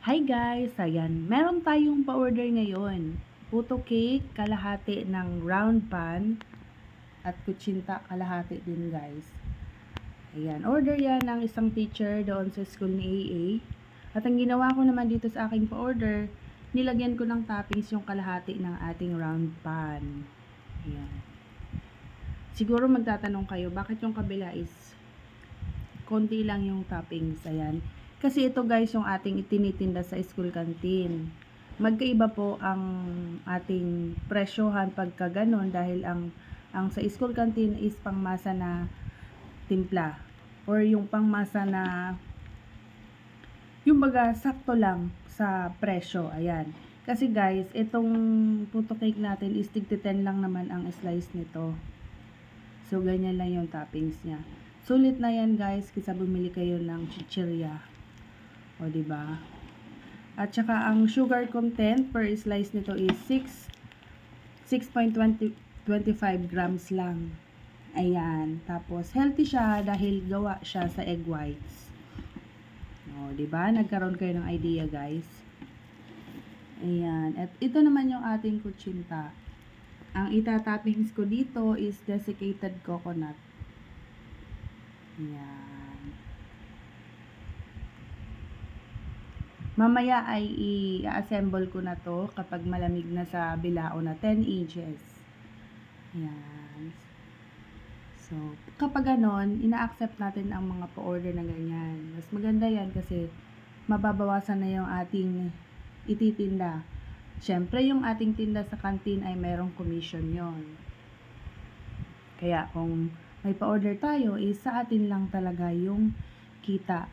Hi guys! Ayan, meron tayong pa-order ngayon. Puto cake, kalahati ng round pan, at kutsinta kalahati din guys. Ayan, order yan ng isang teacher doon sa school ni AA. At ang ginawa ko naman dito sa aking pa-order, nilagyan ko ng toppings yung kalahati ng ating round pan. Ayan. Siguro magtatanong kayo, bakit yung kabila is konti lang yung toppings? Ayan. Kasi ito guys yung ating itinitinda sa school canteen. Magkaiba po ang ating presyohan pagka ganon dahil ang sa school canteen is pangmasa na timpla or yung pangmasa na yung baga sakto lang sa presyo. Ayan. Kasi guys, itong puto cake natin is tig 10 lang naman ang slice nito. So ganyan lang yung toppings niya. Sulit na yan guys kaysa bumili kayo ng chichirya. O, diba? At saka, ang sugar content per slice nito is 6.25 grams lang. Ayan. Tapos, healthy siya dahil gawa siya sa egg whites. O, diba? Nagkaroon kayo ng idea, guys. Ayan. At ito naman yung ating kutsinta. Ang itatoppings ko dito is desiccated coconut. Ayan. Mamaya ay i-assemble ko na to kapag malamig na sa bilao na 10 inches. Ayan. So, kapag ganon, ina-accept natin ang mga pa-order na ganyan. Mas maganda yan kasi mababawasan na yung ating ititinda. Siyempre, yung ating tinda sa canteen ay merong commission yon. Kaya kung may pa-order tayo, sa atin lang talaga yung kita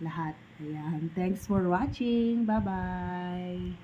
lahat. Ayan. Thanks for watching. Bye-bye.